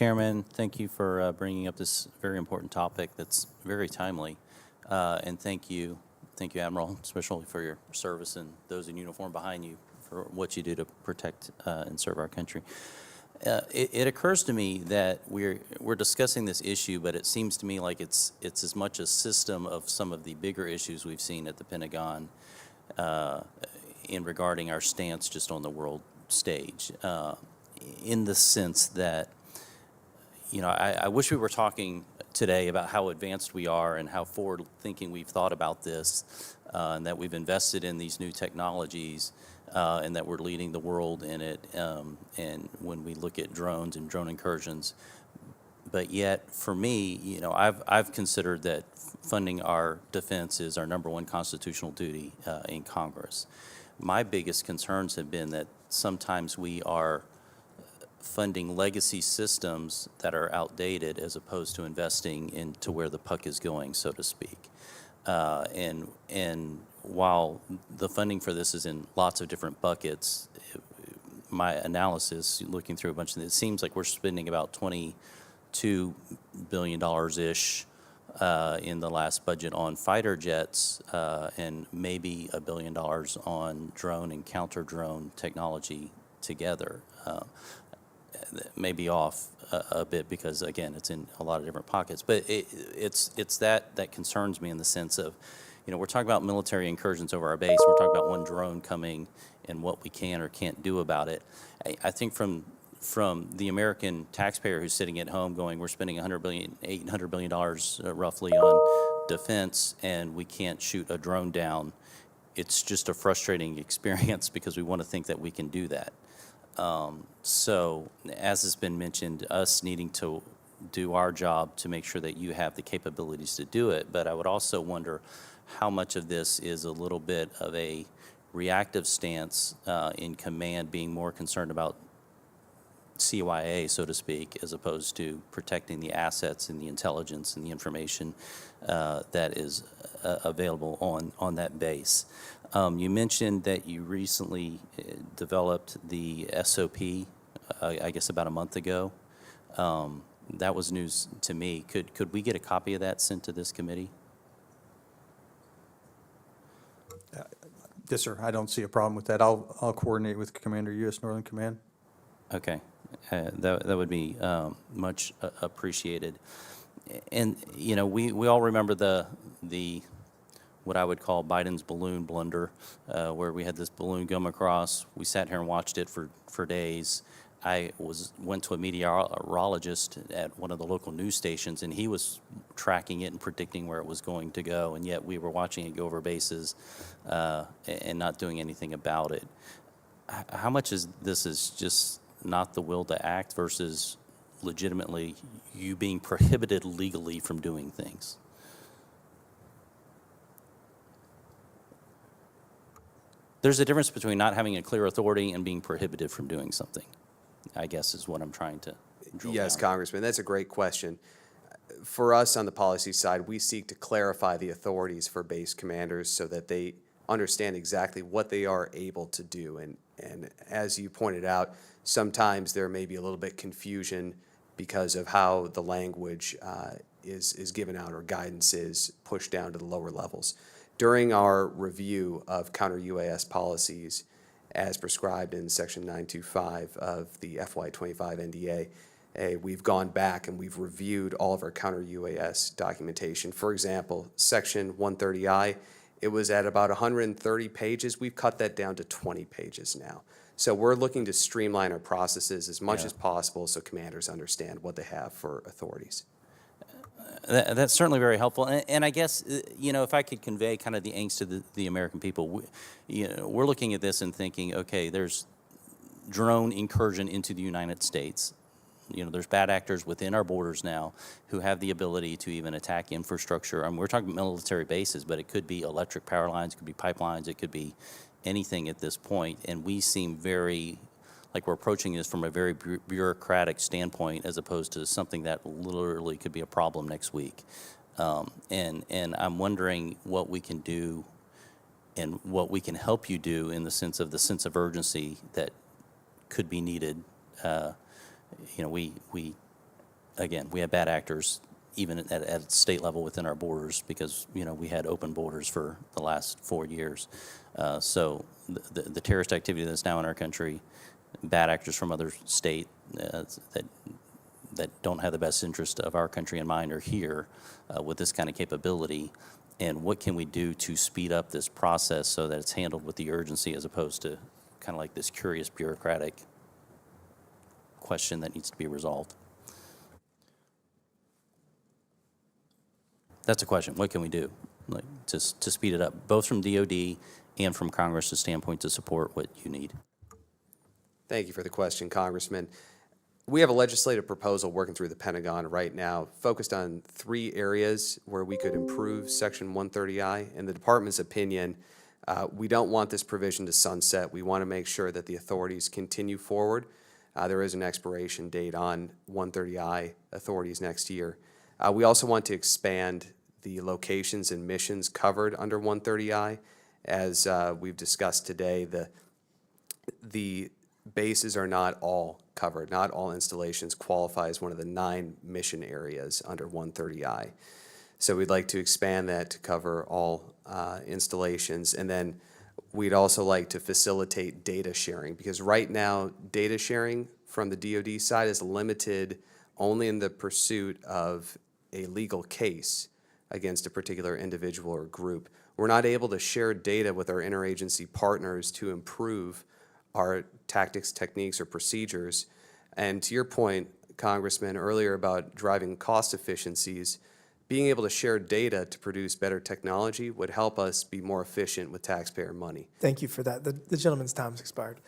Chairman, thank you for bringing up this very important topic that's very timely. And thank you, Admiral, especially for your service and those in uniform behind you for what you do to protect and serve our country. It occurs to me that we're discussing this issue, but it seems to me like it's as much a system of some of the bigger issues we've seen at the Pentagon in regarding our stance just on the world stage, in the sense that, you know, I wish we were talking today about how advanced we are and how forward-thinking we've thought about this, and that we've invested in these new technologies, and that we're leading the world in it. And when we look at drones and drone incursions, but yet, for me, you know, I've considered that funding our defense is our number one constitutional duty in Congress. My biggest concerns have been that sometimes we are funding legacy systems that are outdated as opposed to investing into where the puck is going, so to speak. And while the funding for this is in lots of different buckets, my analysis, looking through a bunch of it seems like we're spending about $22 billion-ish in the last budget on fighter jets, and maybe $1 billion on drone and counter-drone technology together. May be off a bit because, again, it's in a lot of different pockets. But it's that concerns me in the sense of, you know, we're talking about military incursions over our base. We're talking about one drone coming and what we can or can't do about it. I think from the American taxpayer who's sitting at home going, we're spending $800 billion roughly on defense, and we can't shoot a drone down. It's just a frustrating experience because we want to think that we can do that. So, as has been mentioned, us needing to do our job to make sure that you have the capabilities to do it. But I would also wonder how much of this is a little bit of a reactive stance in command, being more concerned about CYA, so to speak, as opposed to protecting the assets and the intelligence and the information that is available on that base. You mentioned that you recently developed the SOP, I guess about a month ago. That was news to me. Could we get a copy of that sent to this committee? Yes, sir. I don't see a problem with that. I'll coordinate with Commander U.S. Northern Command. Okay, that would be much appreciated. And you know, we all remember the what I would call Biden's balloon blunder, where we had this balloon come across. We sat here and watched it for days. I went to a meteorologist at one of the local news stations, and he was tracking it and predicting where it was going to go, and yet we were watching it go over bases and not doing anything about it. How much is this is just not the will to act versus legitimately you being prohibited legally from doing things? There's a difference between not having a clear authority and being prohibited from doing something, I guess, is what I'm trying to drill Yes, down. Congressman, that's a great question. For us on the policy side, we seek to clarify the authorities for base commanders so that they understand exactly what they are able to do. And as you pointed out, sometimes there may be a little bit confusion because of how the language is given out or guidance is pushed down to the lower levels. During our review of counter-UAS policies, as prescribed in Section 925 of the FY25 NDA, we've gone back and we've reviewed all of our counter-UAS documentation. For example, Section 130I, it was at about 130 pages. We've cut that down to 20 pages now. So we're looking to streamline our processes as much as possible so commanders understand what they have for authorities. That's certainly very helpful, and I guess, you know, if I could convey kind of the angst to the American people, you know, we're looking at this and thinking, okay, there's drone incursion into the United States. You know, there's bad actors within our borders now who have the ability to even attack infrastructure. I mean, we're talking military bases, but it could be electric power lines, it could be pipelines, it could be anything at this point, and we seem very like we're approaching this from a very bureaucratic standpoint as opposed to something that literally could be a problem next week. And I'm wondering what we can do and what we can help you do in the sense of urgency that could be needed. You know, we again, we have bad actors even at state level within our borders because, we had open borders for the last 4 years. So the terrorist activity that's now in our country, bad actors from other state that don't have the best interest of our country in mind are here with this kind of capability. And what can we do to speed up this process so that it's handled with the urgency as opposed to kind of like this curious bureaucratic question that needs to be resolved? That's a question. What can we do, like, to speed it up, both from DOD and from Congress's standpoint to support what you need? Thank you for the question, Congressman. We have a legislative proposal working through the Pentagon right now, focused on 3 areas where we could improve Section 130I. In the Department's opinion, we don't want this provision to sunset. We want to make sure that the authorities continue forward. There is an expiration date on 130I authorities next year. We also want to expand the locations and missions covered under 130I. As we've discussed today, the bases are not all covered. Not all installations qualify as one of the 9 mission areas under 130I. So we'd like to expand that to cover all installations. And then we'd also like to facilitate data sharing, because right now data sharing from the DoD side is limited only in the pursuit of a legal case against a particular individual or group. We're not able to share data with our interagency partners to improve our tactics, techniques, or procedures. And to your point, Congressman, earlier about driving cost efficiencies, being able to share data to produce better technology would help us be more efficient with taxpayer money. Thank you for that. The gentleman's time's expired.